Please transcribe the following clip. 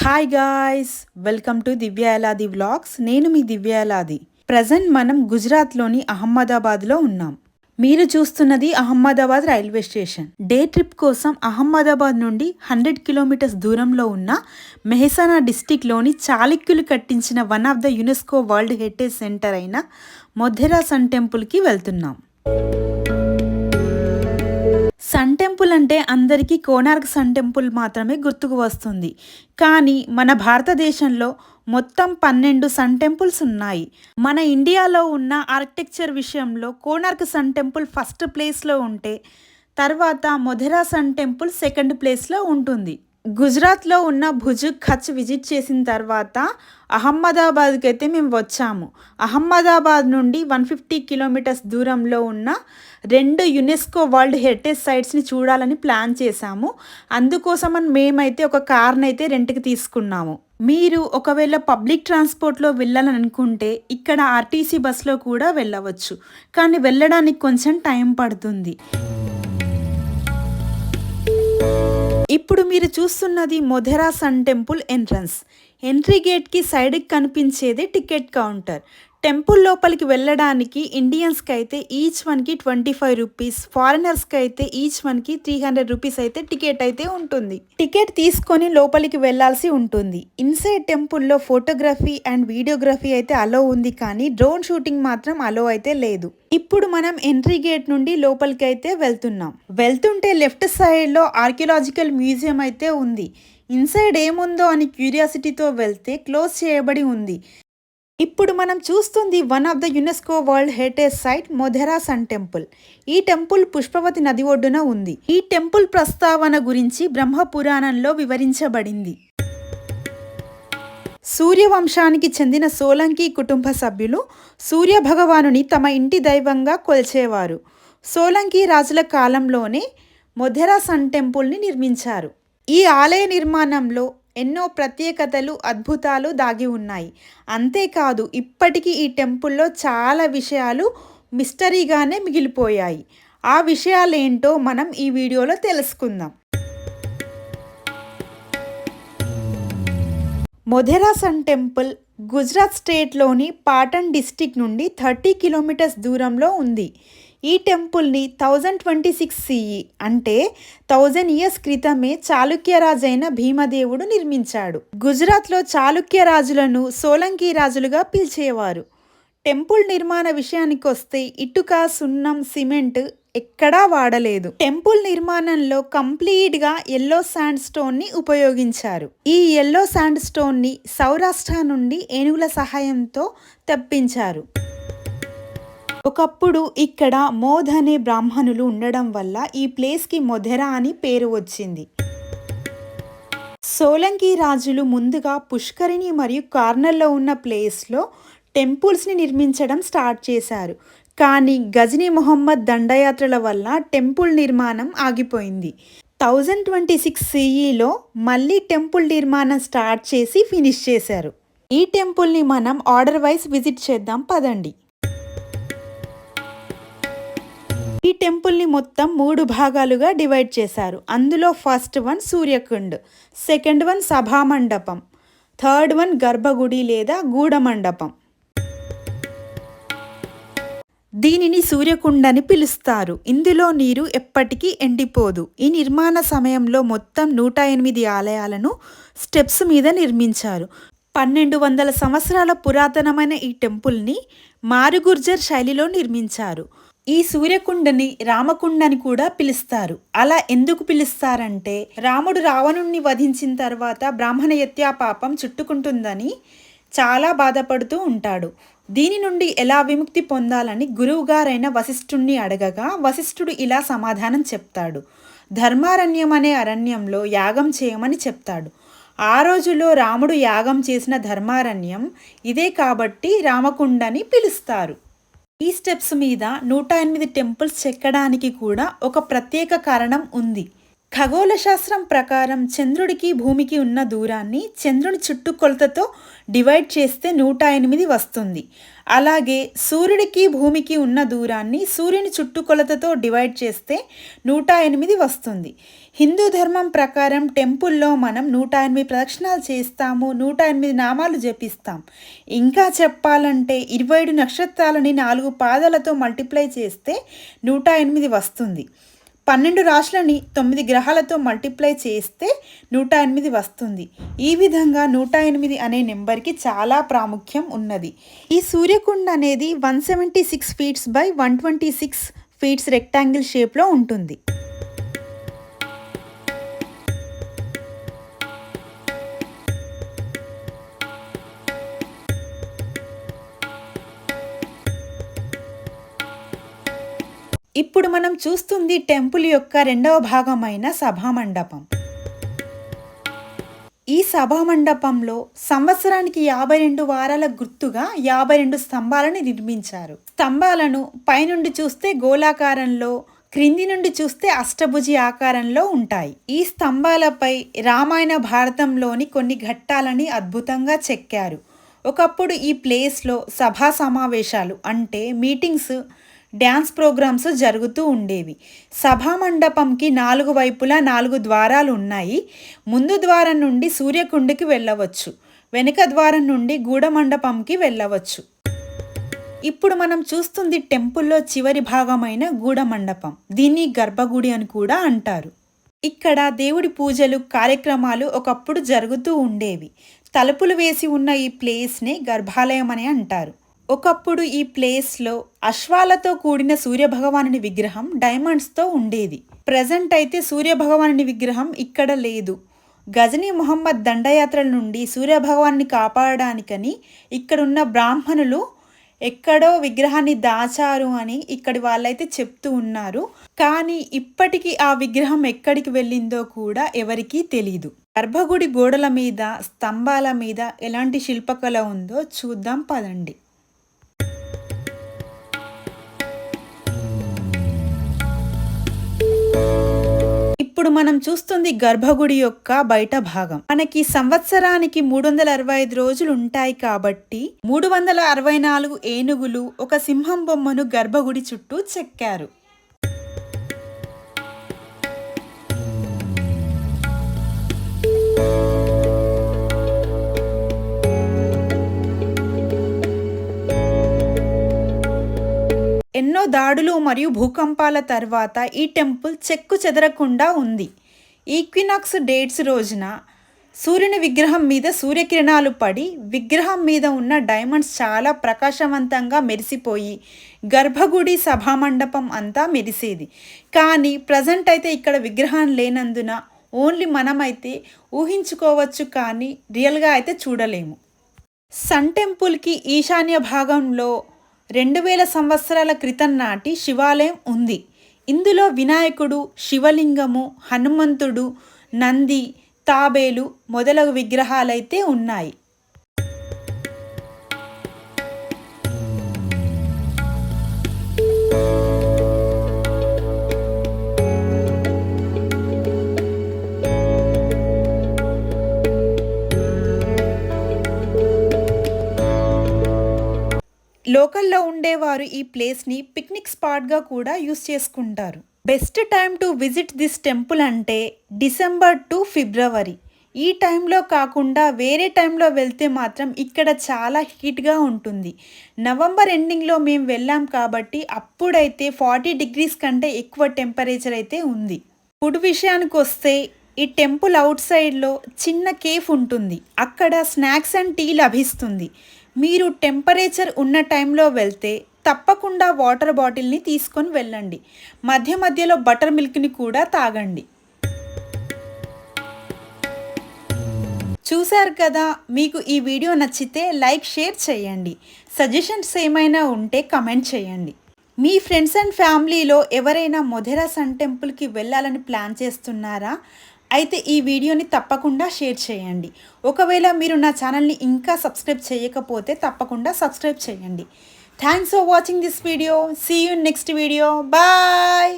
Hi guys, welcome to దివ్యాలాది vlogs. నేను మీ దివ్యాలాది. ప్రజెంట్ మనం గుజరాత్లోని అహ్మదాబాద్లో ఉన్నాం. మీరు చూస్తున్నది Ahmedabad railway station. Day trip కోసం అహ్మదాబాద్ నుండి 100 కిలోమీటర్స్ దూరంలో ఉన్న మెహసానా డిస్టిక్లోని చాళుక్యులు కట్టించిన one of the UNESCO world heritage centre అయిన మొధేరా సన్ టెంపుల్కి వెళ్తున్నాం. సన్ టెంపుల్ అంటే అందరికీ కోనార్క్ సన్ టెంపుల్ మాత్రమే గుర్తుకు వస్తుంది. కానీ మన భారతదేశంలో మొత్తం 12 సన్ టెంపుల్స్ ఉన్నాయి. మన ఇండియాలో ఉన్న ఆర్కిటెక్చర్ విషయంలో కోనార్క్ సన్ టెంపుల్ ఫస్ట్ ప్లేస్లో ఉంటే తర్వాత మొధేరా సన్ టెంపుల్ సెకండ్ ప్లేస్లో ఉంటుంది. గుజరాత్లో ఉన్న భుజ్, కచ్ విజిట్ చేసిన తర్వాత అహ్మదాబాద్కి అయితే మేము వచ్చాము. అహ్మదాబాద్ నుండి 150 కిలోమీటర్స్ దూరంలో ఉన్న 2 యునెస్కో వరల్డ్ హెరిటేజ్ సైట్స్ని చూడాలని ప్లాన్ చేశాము. అందుకోసమని మేమైతే ఒక కార్ని అయితే రెంట్కి తీసుకున్నాము. మీరు ఒకవేళ పబ్లిక్ ట్రాన్స్పోర్ట్లో వెళ్ళాలని అనుకుంటే ఇక్కడ ఆర్టీసీ బస్లో కూడా వెళ్ళవచ్చు. కానీ వెళ్ళడానికి కొంచెం టైం పడుతుంది. ఇప్పుడు మీరు చూస్తున్నది Modhera sun temple entrance. Entry గేట్కి సైడ్కి కనిపించేదే టికెట్ కౌంటర్. టెంపుల్ లోపలికి వెళ్ళడానికి ఇండియన్స్కి అయితే ఈచ్ వన్కి 25 రూపీస్, ఫారినర్స్కి అయితే ఈచ్ వన్కి 300 రూపీస్ అయితే టికెట్ అయితే ఉంటుంది. టికెట్ తీసుకొని లోపలికి వెళ్ళాల్సి ఉంటుంది. ఇన్సైడ్ టెంపుల్లో ఫోటోగ్రఫీ అండ్ వీడియోగ్రఫీ అయితే అలో ఉంది, కానీ డ్రోన్ షూటింగ్ మాత్రం అలో అయితే లేదు. ఇప్పుడు మనం ఎంట్రీ గేట్ నుండి లోపలికి అయితే వెళ్తున్నాం. వెళ్తుంటే లెఫ్ట్ సైడ్లో ఆర్కియలాజికల్ మ్యూజియం అయితే ఉంది. ఇన్సైడ్ ఏముందో అని క్యూరియాసిటీతో వెళ్తే క్లోజ్ చేయబడి ఉంది. ఇప్పుడు మనం చూస్తుంది one of the UNESCO world heritage site Modhera sun temple. ఈ టెంపుల్ పుష్పవతి నది ఒడ్డున ఉంది. ఈ టెంపుల్ ప్రస్తావన గురించి బ్రహ్మ పురాణంలో వివరించబడింది. సూర్యవంశానికి చెందిన సోలంకి కుటుంబ సభ్యులు సూర్య భగవానుని తమ ఇంటి దైవంగా కొలిచేవారు. సోలంకి రాజుల కాలంలోనే మొధేరా సన్ టెంపుల్ని నిర్మించారు. ఈ ఆలయ నిర్మాణంలో ఎన్నో ప్రత్యేకతలు, అద్భుతాలు దాగి ఉన్నాయి. అంతేకాదు ఇప్పటికీ ఈ టెంపుల్లో చాలా విషయాలు మిస్టరీగానే మిగిలిపోయాయి. ఆ విషయాలేంటో మనం ఈ వీడియోలో తెలుసుకుందాం. మొధేరా సన్ టెంపుల్ గుజరాత్ స్టేట్లోని పాటన్ డిస్టిక్ నుండి 30 కిలోమీటర్స్ దూరంలో ఉంది. ఈ టెంపుల్ని 1026 CE అంటే 1000 ఇయర్స్ క్రితమే చాళుక్య రాజైన భీమదేవుడు నిర్మించాడు. గుజరాత్లో చాళుక్య రాజులను సోలంకి రాజులుగా పిలిచేవారు. టెంపుల్ నిర్మాణ విషయానికి వస్తే ఇటుక, సున్నం, సిమెంట్ ఎక్కడా వాడలేదు. టెంపుల్ నిర్మాణంలో కంప్లీట్గా ఎల్లో శాండ్ స్టోన్ని ఉపయోగించారు. ఈ ఎల్లో శాండ్ స్టోన్ని సౌరాష్ట్ర నుండి ఏనుగుల సహాయంతో తెప్పించారు. ఒకప్పుడు ఇక్కడ మోధ్ అనే బ్రాహ్మణులు ఉండడం వల్ల ఈ ప్లేస్కి మొధేరా అని పేరు వచ్చింది. సోలంకి రాజులు ముందుగా పుష్కరిణి మరియు కార్నర్లో ఉన్న ప్లేస్లో టెంపుల్స్ని నిర్మించడం స్టార్ట్ చేశారు. కానీ గజనీ మొహమ్మద్ దండయాత్రల వల్ల టెంపుల్ నిర్మాణం ఆగిపోయింది. 1026 CEలో మళ్ళీ టెంపుల్ నిర్మాణం స్టార్ట్ చేసి ఫినిష్ చేశారు. ఈ టెంపుల్ని మనం ఆర్డర్ వైజ్ విజిట్ చేద్దాం పదండి. ఈ టెంపుల్ని మొత్తం 3 భాగాలుగా డివైడ్ చేశారు. అందులో first one Suryakund, second one సభామండపం, థర్డ్ వన్ గర్భగుడి లేదా గూఢమండపం. దీనిని సూర్యకుండ్ అని పిలుస్తారు. ఇందులో నీరు ఎప్పటికీ ఎండిపోదు. ఈ నిర్మాణ సమయంలో మొత్తం 108 ఆలయాలను స్టెప్స్ మీద నిర్మించారు. 1200 సంవత్సరాల పురాతనమైన ఈ టెంపుల్ని మారుగుర్జర్ శైలిలో నిర్మించారు. ఈ సూర్యకుండని రామకుండ అని కూడా పిలుస్తారు. అలా ఎందుకు పిలుస్తారంటే రాముడు రావణుణ్ణి వధించిన తర్వాత బ్రాహ్మణయత్యా పాపం చుట్టుకుంటుందని చాలా బాధపడుతూ ఉంటాడు. దీని నుండి ఎలా విముక్తి పొందాలని గురువుగారైన వశిష్ఠుణ్ణి అడగగా వశిష్ఠుడు ఇలా సమాధానం చెప్తాడు. ధర్మారణ్యం అనే అరణ్యంలో యాగం చేయమని చెప్తాడు. ఆ రోజులో రాముడు యాగం చేసిన ధర్మారణ్యం ఇదే కాబట్టి రామకుండని పిలుస్తారు. ఈ స్టెప్స్ మీద 108 టెంపుల్స్ చెక్కడానికి కూడా ఒక ప్రత్యేక కారణం ఉంది. ఖగోళ శాస్త్రం ప్రకారం చంద్రుడికి భూమికి ఉన్న దూరాన్ని చంద్రుని చుట్టుకొలతతో డివైడ్ చేస్తే 108 వస్తుంది. అలాగే సూర్యుడికి భూమికి ఉన్న దూరాన్ని సూర్యుని చుట్టుకొలతతో డివైడ్ చేస్తే 108 వస్తుంది. హిందూ ధర్మం ప్రకారం టెంపుల్లో మనం 108 ప్రదక్షిణాలు చేస్తాము, 108 నామాలు జపిస్తాం. ఇంకా చెప్పాలంటే 27 నక్షత్రాలని 4 పాదాలతో మల్టిప్లై చేస్తే 108 వస్తుంది. 12 రాశులని 9 గ్రహాలతో మల్టిప్లై చేస్తే 108 వస్తుంది. ఈ విధంగా 108 అనే నెంబర్కి చాలా ప్రాముఖ్యం ఉన్నది. ఈ సూర్యకుండ అనేది 176 ఫీట్స్ బై 126 ఫీట్స్ రెక్టాంగిల్ షేప్లో ఉంటుంది. ఇప్పుడు మనం చూస్తుంది టెంపుల్ యొక్క రెండవ భాగమైన సభామండపం. ఈ సభామండపంలో సంవత్సరానికి 52 వారాల గుర్తుగా 52 స్తంభాలను నిర్మించారు. స్తంభాలను పైనుండి చూస్తే గోళాకారంలో, క్రింది నుండి చూస్తే అష్టభుజి ఆకారంలో ఉంటాయి. ఈ స్తంభాలపై రామాయణ భారతంలోని కొన్ని ఘట్టాలని అద్భుతంగా చెక్కారు. ఒకప్పుడు ఈ ప్లేస్లో సభా సమావేశాలు అంటే మీటింగ్స్, డ్యాన్స్ ప్రోగ్రామ్స్ జరుగుతూ ఉండేవి. సభామండపంకి 4 వైపులా 4 ద్వారాలు ఉన్నాయి. ముందు ద్వారం నుండి సూర్యకుండకి వెళ్ళవచ్చు, వెనుక ద్వారం నుండి గూఢమండపంకి వెళ్ళవచ్చు. ఇప్పుడు మనం చూస్తుంది టెంపుల్లో చివరి భాగమైన గూఢమండపం. దీన్ని గర్భగుడి అని కూడా అంటారు. ఇక్కడ దేవుడి పూజలు, కార్యక్రమాలు ఒకప్పుడు జరుగుతూ ఉండేవి. తలుపులు వేసి ఉన్న ఈ ప్లేస్ని గర్భాలయం అని అంటారు. ఒకప్పుడు ఈ ప్లేస్లో అశ్వాలతో కూడిన సూర్యభగవానుని విగ్రహం డైమండ్స్తో ఉండేది. ప్రజెంట్ అయితే సూర్యభగవానుని విగ్రహం ఇక్కడ లేదు. గజనీ మొహమ్మద్ దండయాత్రల నుండి సూర్యభగవాన్ని కాపాడడానికని ఇక్కడున్న బ్రాహ్మణులు ఎక్కడో విగ్రహాన్ని దాచారు అని ఇక్కడి వాళ్ళైతే చెప్తూ ఉన్నారు. కానీ ఇప్పటికీ ఆ విగ్రహం ఎక్కడికి వెళ్ళిందో కూడా ఎవరికీ తెలీదు. గర్భగుడి గోడల మీద, స్తంభాల మీద ఎలాంటి శిల్పకళ ఉందో చూద్దాం పదండి. ఇప్పుడు మనం చూస్తుంది గర్భగుడి యొక్క బయట భాగం. మనకి సంవత్సరానికి 365 రోజులు ఉంటాయి కాబట్టి 364 ఏనుగులు, ఒక సింహం బొమ్మను గర్భగుడి చుట్టూ చెక్కారు. ఎన్నో దాడులు మరియు భూకంపాల తర్వాత ఈ టెంపుల్ చెక్కు చెదరకుండా ఉంది. ఈక్వినాక్స్ డేట్స్ రోజున సూర్యుని విగ్రహం మీద సూర్యకిరణాలు పడి విగ్రహం మీద ఉన్న డైమండ్స్ చాలా ప్రకాశవంతంగా మెరిసిపోయి గర్భగుడి సభామండపం అంతా మెరిసేది. కానీ ప్రజెంట్ అయితే ఇక్కడ విగ్రహం లేనందున ఓన్లీ మనమైతే ఊహించుకోవచ్చు, కానీ రియల్గా అయితే చూడలేము. సన్ టెంపుల్కి ఈశాన్య భాగంలో 2000 సంవత్సరాల క్రితం నాటి శివాలయం ఉంది. ఇందులో వినాయకుడు, శివలింగము, హనుమంతుడు, నంది, తాబేలు మొదలగు విగ్రహాలైతే ఉన్నాయి. లోకల్లో ఉండేవారు ఈ ప్లేస్ని పిక్నిక్ స్పాట్గా కూడా యూస్ చేసుకుంటారు. Best time to visit this temple అంటే డిసెంబర్ టు ఫిబ్రవరి. ఈ టైంలో కాకుండా వేరే టైంలో వెళ్తే మాత్రం ఇక్కడ చాలా హీట్గా ఉంటుంది. నవంబర్ ఎండింగ్లో మేము వెళ్ళాం కాబట్టి అప్పుడైతే 40 degrees కంటే ఎక్కువ టెంపరేచర్ అయితే ఉంది. ఫుడ్ విషయానికి వస్తే ఈ టెంపుల్ అవుట్ సైడ్లో చిన్న కేఫ్ ఉంటుంది. అక్కడ స్నాక్స్ అండ్ టీ లభిస్తుంది. మీరు టెంపరేచర్ ఉన్న టైంలో వెళ్తే తప్పకుండా వాటర్ బాటిల్ని తీసుకొని వెళ్ళండి. మధ్య మధ్యలో బటర్ మిల్క్ని కూడా తాగండి. చూశారు కదా, మీకు ఈ వీడియో నచ్చితే లైక్, షేర్ చేయండి. సజెషన్స్ ఏమైనా ఉంటే కమెంట్ చేయండి. మీ ఫ్రెండ్స్ అండ్ ఫ్యామిలీలో ఎవరైనా మొధేరా సన్ టెంపుల్కి వెళ్ళాలని ప్లాన్ చేస్తున్నారా? అయితే ఈ వీడియోని తప్పకుండా షేర్ చేయండి. ఒకవేళ మీరు నా ఛానల్ని ఇంకా సబ్స్క్రైబ్ చేయకపోతే తప్పకుండా సబ్స్క్రైబ్ చేయండి. Thanks for watching this video. See you next video. Bye.